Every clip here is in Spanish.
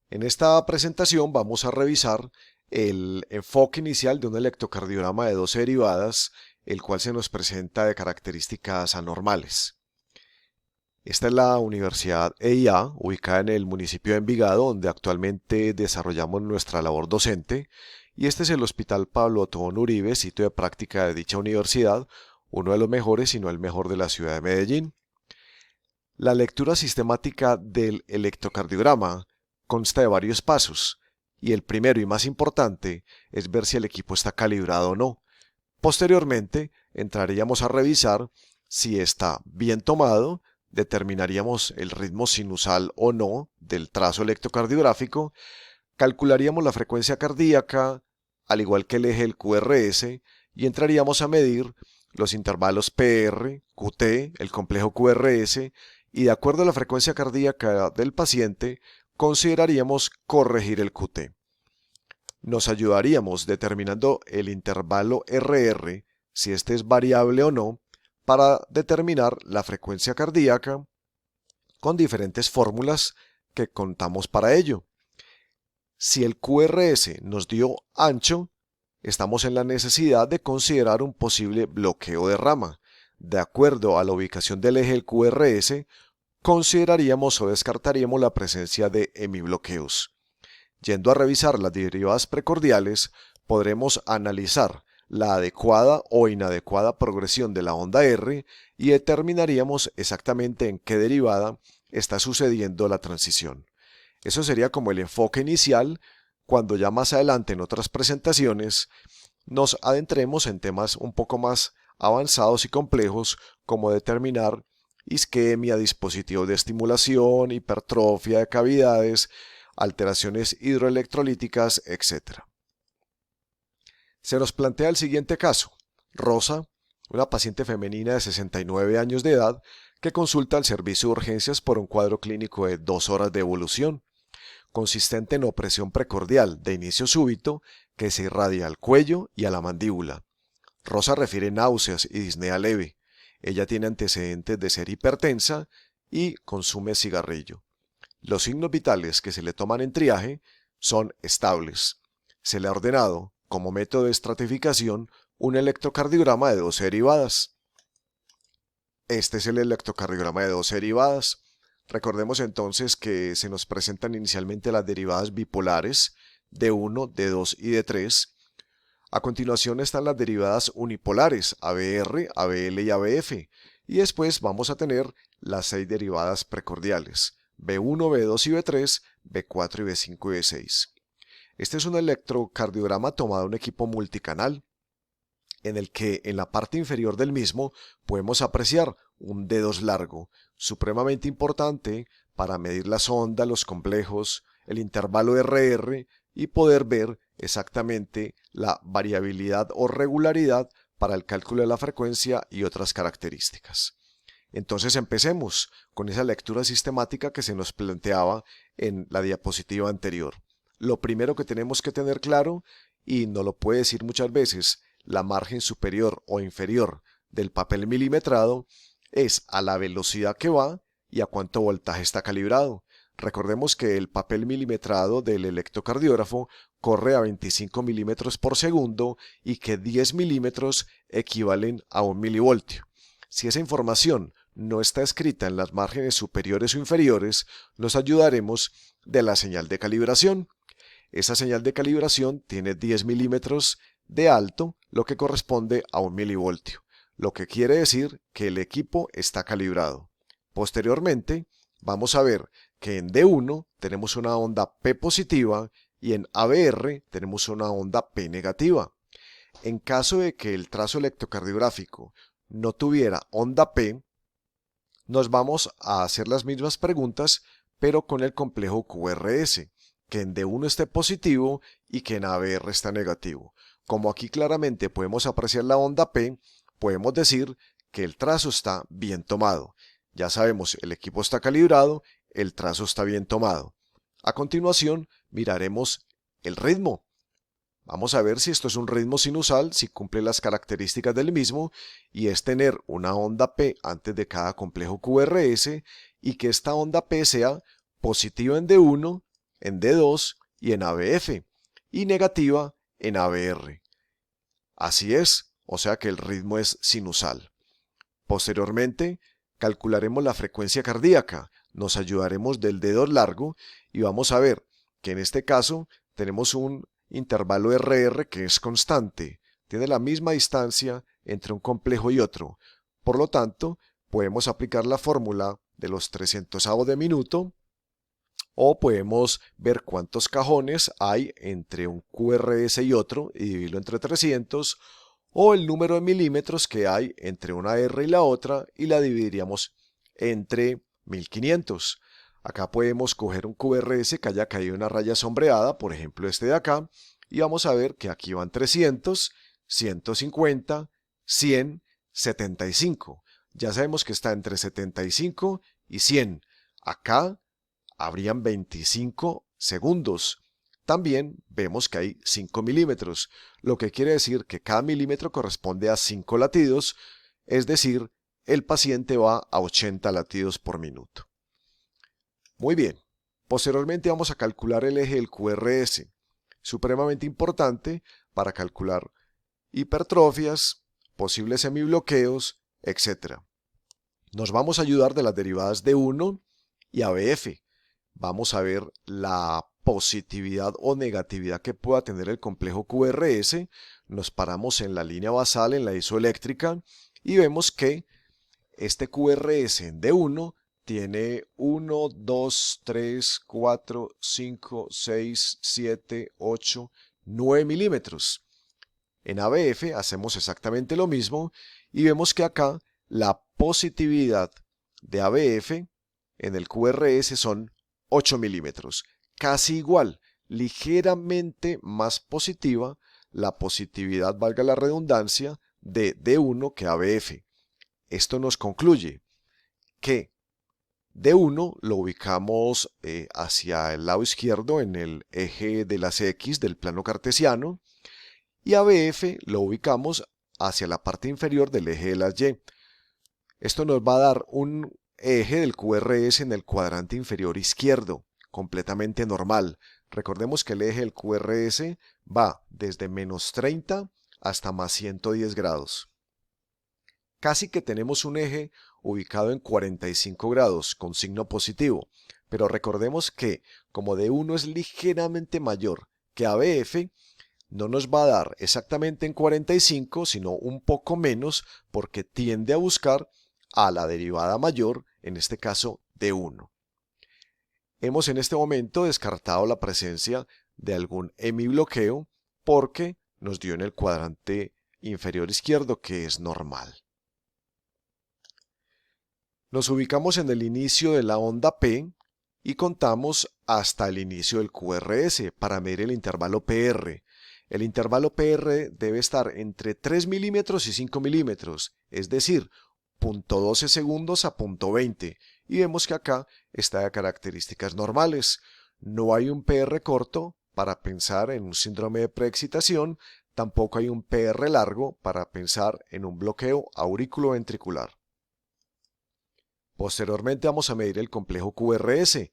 En esta presentación vamos a revisar el enfoque inicial de un electrocardiograma de 12 derivadas, el cual se nos presenta de características anormales. Esta es la Universidad EIA, ubicada en el municipio de Envigado, donde actualmente desarrollamos nuestra labor docente, y este es el Hospital Pablo Tobón Uribe, sitio de práctica de dicha universidad, uno de los mejores, si no el mejor de la ciudad de Medellín. La lectura sistemática del electrocardiograma consta de varios pasos, y el primero y más importante es ver si el equipo está calibrado o no. Posteriormente, entraríamos a revisar si está bien tomado, determinaríamos el ritmo sinusal o no del trazo electrocardiográfico, calcularíamos la frecuencia cardíaca, al igual que el eje del QRS, y entraríamos a medir los intervalos PR, QT, el complejo QRS, y de acuerdo a la frecuencia cardíaca del paciente, consideraríamos corregir el QT. Nos ayudaríamos determinando el intervalo RR, si este es variable o no, para determinar la frecuencia cardíaca con diferentes fórmulas que contamos para ello. Si el QRS nos dio ancho, estamos en la necesidad de considerar un posible bloqueo de rama. De acuerdo a la ubicación del eje del QRS, consideraríamos o descartaríamos la presencia de hemibloqueos. Yendo a revisar las derivadas precordiales, podremos analizar la adecuada o inadecuada progresión de la onda R y determinaríamos exactamente en qué derivada está sucediendo la transición. Eso sería como el enfoque inicial, cuando ya más adelante en otras presentaciones nos adentremos en temas un poco más avanzados y complejos, como determinar isquemia, dispositivos de estimulación, hipertrofia de cavidades, alteraciones hidroelectrolíticas, etc. Se nos plantea el siguiente caso. Rosa, una paciente femenina de 69 años de edad, que consulta al servicio de urgencias por un cuadro clínico de 2 horas de evolución, consistente en opresión precordial de inicio súbito que se irradia al cuello y a la mandíbula. Rosa refiere náuseas y disnea leve. Ella tiene antecedentes de ser hipertensa y consume cigarrillo. Los signos vitales que se le toman en triaje son estables. Se le ha ordenado, como método de estratificación, un electrocardiograma de 12 derivadas. Este es el electrocardiograma de 12 derivadas. Recordemos entonces que se nos presentan inicialmente las derivadas bipolares de 1, de 2 y de 3. A continuación están las derivadas unipolares ABR, ABL y ABF. Y después vamos a tener las 6 derivadas precordiales. B1, B2 y B3, B4 y B5 y B6. Este es un electrocardiograma tomado de un equipo multicanal, en el que en la parte inferior del mismo podemos apreciar un dedos largo, supremamente importante para medir la sonda, los complejos, el intervalo RR y poder ver exactamente la variabilidad o regularidad para el cálculo de la frecuencia y otras características. Entonces empecemos con esa lectura sistemática que se nos planteaba en la diapositiva anterior. Lo primero que tenemos que tener claro, y nos lo puede decir muchas veces la margen superior o inferior del papel milimetrado, es a la velocidad que va y a cuánto voltaje está calibrado. Recordemos que el papel milimetrado del electrocardiógrafo corre a 25 milímetros por segundo y que 10 milímetros equivalen a 1 milivoltio. Si esa información no está escrita en las márgenes superiores o inferiores, nos ayudaremos de la señal de calibración. Esa señal de calibración tiene 10 milímetros de alto, lo que corresponde a 1 milivoltio, lo que quiere decir que el equipo está calibrado. Posteriormente, vamos a ver que en D1 tenemos una onda P positiva y en ABR tenemos una onda P negativa. En caso de que el trazo electrocardiográfico no tuviera onda P, nos vamos a hacer las mismas preguntas, pero con el complejo QRS, que en D1 esté positivo y que en ABR está negativo. Como aquí claramente podemos apreciar la onda P, podemos decir que el trazo está bien tomado. Ya sabemos, el equipo está calibrado, el trazo está bien tomado. A continuación, miraremos el ritmo. Vamos a ver si esto es un ritmo sinusal, si cumple las características del mismo, y es tener una onda P antes de cada complejo QRS y que esta onda P sea positiva en D1 en D2 y en ABF, y negativa en ABR. Así es, o sea que el ritmo es sinusal. Posteriormente, calcularemos la frecuencia cardíaca, nos ayudaremos del dedo largo y vamos a ver que en este caso tenemos un intervalo RR que es constante, tiene la misma distancia entre un complejo y otro. Por lo tanto, podemos aplicar la fórmula de los 300avos de minuto o podemos ver cuántos cajones hay entre un QRS y otro y dividirlo entre 300, o el número de milímetros que hay entre una R y la otra y la dividiríamos entre 1500. Acá podemos coger un QRS que haya caído una raya sombreada, por ejemplo este de acá, y vamos a ver que aquí van 300, 150, 100, 75. Ya sabemos que está entre 75 y 100. Acá habrían 25 segundos. También vemos que hay 5 milímetros, lo que quiere decir que cada milímetro corresponde a 5 latidos, es decir, el paciente va a 80 latidos por minuto. Muy bien, posteriormente vamos a calcular el eje del QRS, supremamente importante para calcular hipertrofias, posibles semibloqueos, etc. Nos vamos a ayudar de las derivadas de 1 y ABF. Vamos a ver la positividad o negatividad que pueda tener el complejo QRS, nos paramos en la línea basal, en la isoeléctrica, y vemos que este QRS en D1 tiene 1, 2, 3, 4, 5, 6, 7, 8, 9 milímetros. En ABF hacemos exactamente lo mismo y vemos que acá la positividad de ABF en el QRS son 8 milímetros, casi igual, ligeramente más positiva la positividad, valga la redundancia, de D1 que ABF. Esto nos concluye que D1 lo ubicamos hacia el lado izquierdo en el eje de las X del plano cartesiano y ABF lo ubicamos hacia la parte inferior del eje de las Y. Esto nos va a dar un eje del QRS en el cuadrante inferior izquierdo, completamente normal. Recordemos que el eje del QRS va desde menos 30 hasta más 110 grados. Casi que tenemos un eje ubicado en 45 grados con signo positivo, pero recordemos que como D1 es ligeramente mayor que ABF, no nos va a dar exactamente en 45, sino un poco menos porque tiende a buscar a la derivada mayor, en este caso D1. Hemos en este momento descartado la presencia de algún hemibloqueo porque nos dio en el cuadrante inferior izquierdo, que es normal. Nos ubicamos en el inicio de la onda P y contamos hasta el inicio del QRS para medir el intervalo PR. El intervalo PR debe estar entre 3 milímetros y 5 milímetros, es decir, 0.12 segundos a 0.20, y vemos que acá está de características normales. No hay un PR corto para pensar en un síndrome de preexcitación, tampoco hay un PR largo para pensar en un bloqueo auriculoventricular. Posteriormente vamos a medir el complejo QRS,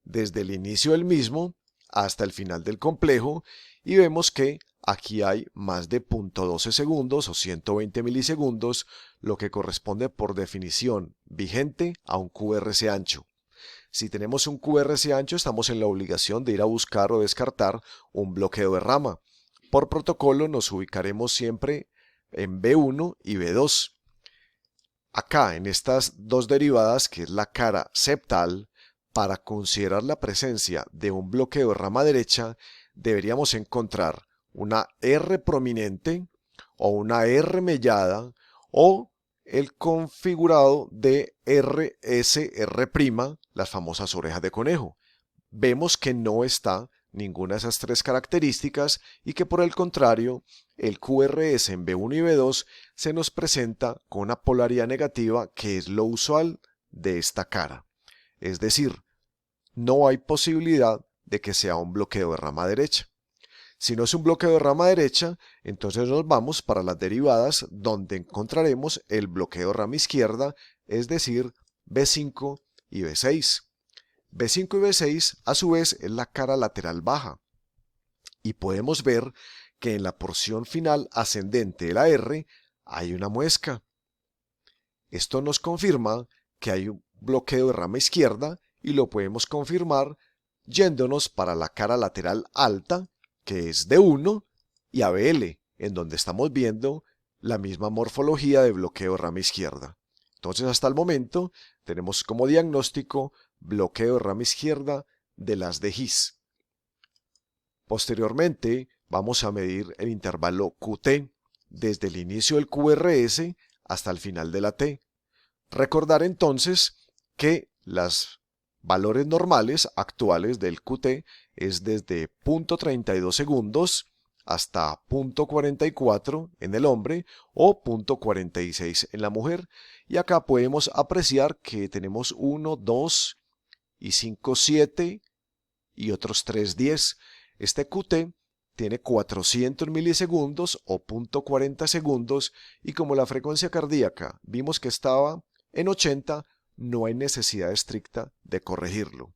desde el inicio del mismo hasta el final del complejo, y vemos que aquí hay más de 0.12 segundos o 120 milisegundos, lo que corresponde por definición vigente a un QRS ancho. Si tenemos un QRS ancho, estamos en la obligación de ir a buscar o descartar un bloqueo de rama. Por protocolo nos ubicaremos siempre en B1 y B2. Acá, en estas dos derivadas, que es la cara septal, para considerar la presencia de un bloqueo de rama derecha, deberíamos encont'rar una R prominente o una R mellada o el configurado de RSR', las famosas orejas de conejo. Vemos que no está ninguna de esas tres características y que por el contrario el QRS en B1 y B2 se nos presenta con una polaridad negativa, que es lo usual de esta cara. Es decir, no hay posibilidad de que sea un bloqueo de rama derecha. Si no es un bloqueo de rama derecha, entonces nos vamos para las derivadas donde encontraremos el bloqueo de rama izquierda, es decir, B5 y B6. B5 y B6 a su vez es la cara lateral baja. Y podemos ver que en la porción final ascendente de la R hay una muesca. Esto nos confirma que hay un bloqueo de rama izquierda y lo podemos confirmar yéndonos para la cara lateral alta, que es D1, y ABL, en donde estamos viendo la misma morfología de bloqueo de rama izquierda. Entonces, hasta el momento, tenemos como diagnóstico bloqueo de rama izquierda de las de His. Posteriormente, vamos a medir el intervalo QT desde el inicio del QRS hasta el final de la T. Recordar entonces que los valores normales actuales del QT es desde 0.32 segundos hasta 0.44 en el hombre o 0.46 en la mujer. Y acá podemos apreciar que tenemos 1, 2 y 5, 7 y otros 3, 10. Este QT tiene 400 milisegundos o 0.40 segundos y como la frecuencia cardíaca vimos que estaba en 80, no hay necesidad estricta de corregirlo.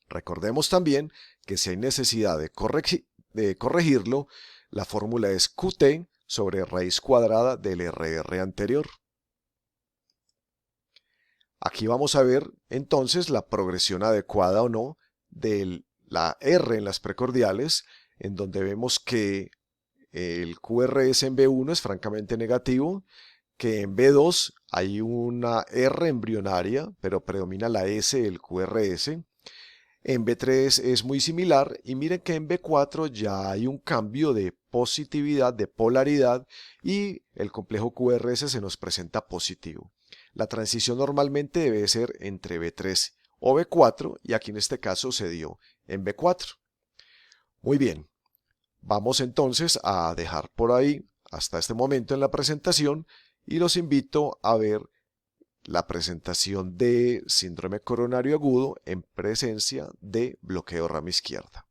Recordemos también que si hay necesidad de corregirlo, la fórmula es QT sobre raíz cuadrada del RR anterior. Aquí vamos a ver entonces la progresión adecuada o no de la R en las precordiales, en donde vemos que el QRS en B1 es francamente negativo, que en B2 hay una R embrionaria, pero predomina la S del QRS. En B3 es muy similar y miren que en B4 ya hay un cambio de positividad, de polaridad y el complejo QRS se nos presenta positivo. La transición normalmente debe ser entre B3 o B4 y aquí en este caso se dio en B4. Muy bien, vamos entonces a dejar por ahí hasta este momento en la presentación y los invito a ver la presentación de síndrome coronario agudo en presencia de bloqueo rama izquierda.